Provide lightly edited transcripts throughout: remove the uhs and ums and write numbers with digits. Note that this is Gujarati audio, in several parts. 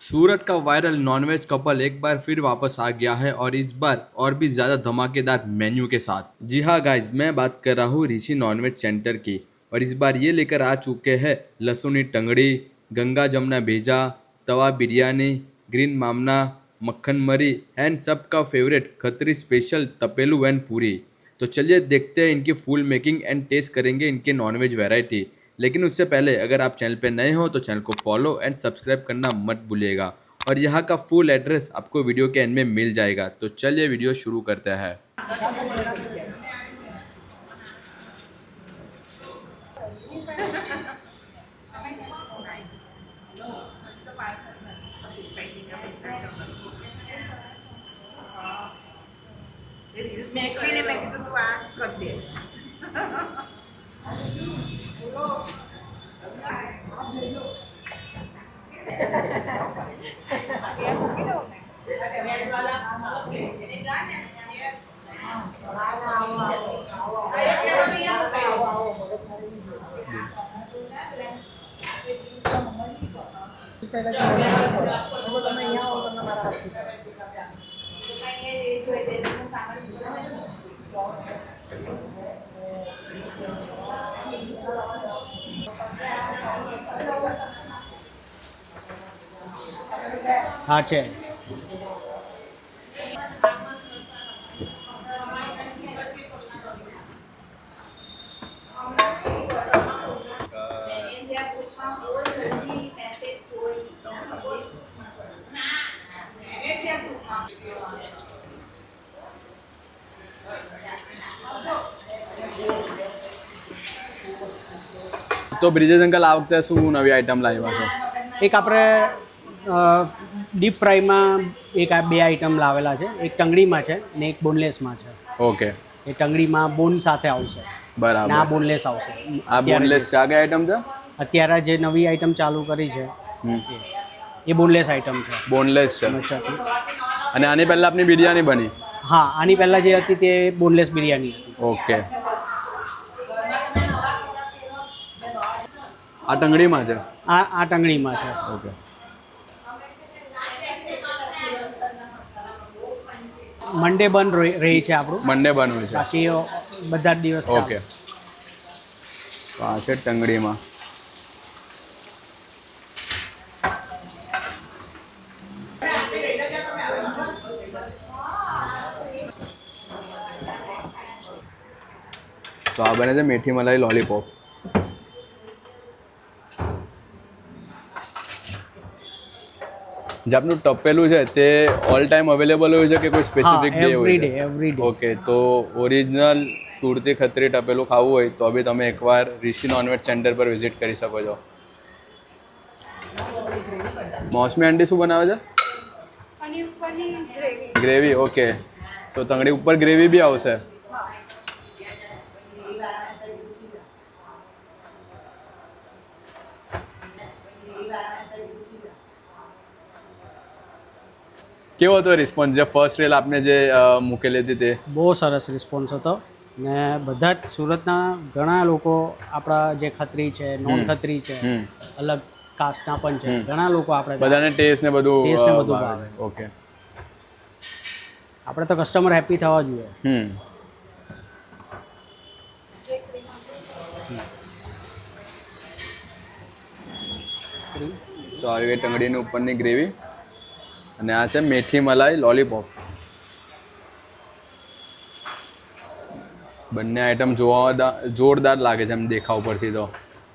सूरत का वायरल नॉनवेज कपल एक बार फिर वापस आ गया है और इस बार और भी ज़्यादा धमाकेदार मेन्यू के साथ। जी हाँ गाइज, मैं बात कर रहा हूँ ऋषि नॉनवेज सेंटर की। और इस बार ये लेकर आ चुके हैं लहसुनी टंगड़ी, गंगा जमुना भेजा, तवा बिरयानी, ग्रीन मामना, मक्खन मरी एंड सबका फेवरेट खत्री स्पेशल तपेलू एंड पूरी। तो चलिए देखते हैं इनकी फुल मेकिंग एंड टेस्ट करेंगे इनके नॉनवेज वैरायटी। लेकिन उससे पहले अगर आप चैनल पे नए हो तो चैनल को फॉलो एंड सब्सक्राइब करना मत भूलिएगा। और यहाँ का फुल एड्रेस आपको वीडियो के एंड में मिल जाएगा। तो चलिए वीडियो शुरू करते हैं। मैं कि तू आ कर दे हाँ છે તો બ્રિજેશ અંકલ, આ વખતે શું નવી આઈટમ લાવ્યા છો? એક આપણે ડીપ ફ્રાયમાં એક આ બે આઈટમ લાવેલા છે. એક ટંગડીમાં છે ને એક બોનલેસમાં છે. ઓકે, એ ટંગડીમાં બોન સાથે આવશે ને આ બરાબર. બોનલેસ આવશે. આ બોનલેસ છે. આ કઈ આઈટમ છે? અત્યારે જે નવી આઈટમ ચાલુ કરી છે એ બોનલેસ આઈટમ છે. બોનલેસ છે. મરચાંની. અને આની પહેલા આપની બિરયાની બની? હા, આની પહેલાં જે હતી તે બોનલેસ બિરયાની હતી. ઓકે. આ ટંગડીમાં છે? આ ટંગડીમાં છે. ઓકે. મંડે બંધ રહી છે આપણું. મંડે બનવું છે. બાકી બધા જ દિવસ ચાલે. ઓકે. તો આ છે ટંગડીમાં. તો આ બને છે મેથી મલાઈ લોલીપોપ. જે આપનું ટપેલું છે તે ઓલ ટાઈમ અવેલેબલ હોય છે કે કોઈ સ્પેસિફિક ડે હોય છે? Every day. ઓકે, તો ઓરિજિનલ સુરતી ખત્રી ટપેલું ખાવું હોય તો બી તમે એકવાર ઋષિ નોનવેજ સેન્ટર પર વિઝિટ કરી શકો છો. મોસમી આંટી શું બનાવે છે? ગ્રેવી. ઓકે, તો તંગડી ઉપર ગ્રેવી બી આવશે. કેવો હતો રિસ્પોન્સ જે ફર્સ્ટ રીલ આપને જે મૂકેલી હતી તે? બહુ સરસ રિસ્પોન્સ હતો ને બધા જ સુરતના ઘણા લોકો, આપણા જે ખત્રી છે, નોન ખત્રી છે, અલગ કાસ્ટના પણ છે, ઘણા લોકો આપણે બધાને ટેસ્ટ ને બધું ભાવે. ઓકે. આપણે તો કસ્ટમર હેપી થવા જોઈએ. તો આવી ગઈ ટંગડીની ઉપરની ગ્રેવી અને આ છે મેથી મલાઈ લોલીપોપ. બંને આઈટમ જોવા જોરદાર લાગે છે એમ દેખાવ પરથી તો.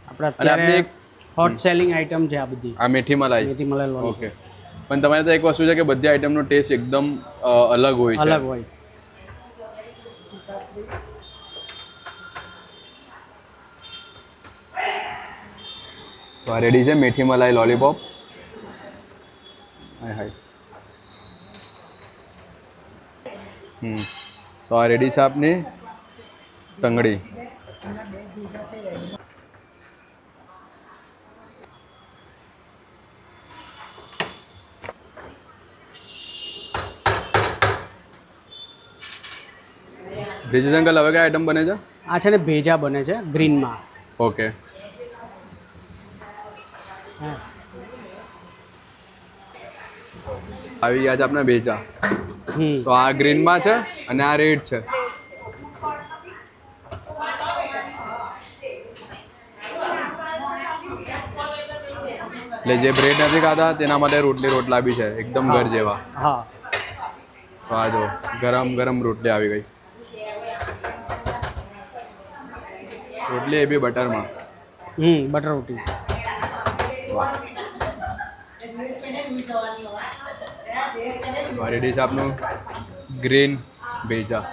આપણે અને આપણે અત્યારે એક હોટ સેલિંગ આઈટમ છે આ બધી. આ મેથી મલાઈ. લોલીપોપ. ઓકે, પણ તમારે તો એક વસ્તુ છે કે બધી આઈટમનો ટેસ્ટ એકદમ અલગ હોય છે. અલગ હોય. તો આ રેડી છે મેથી મલાઈ લોલીપોપ. હાય હાય. સો આ રેડી છે આપની ટંગડી. બ્રિજેશ અંકલ, હવે કઈ આઈટમ બને છે? આ છે ને ભેજા બને છે ગ્રીનમાં. ઓકે. આવી ગયા છે આપણે બેચા. હમ તો આ ગ્રીનમાં છે અને આ રેડ છે. એટલે જે બ્રેડ નથી ખાતા તેના માટે રોટલા બી છે એકદમ ઘર જેવા. હા તો આ જો ગરમ ગરમ રોટલી આવી ગઈ. રોટલી એ બી બટરમાં. બટર રોટી. મારી ડીશ આપનું ગ્રીન બેજા.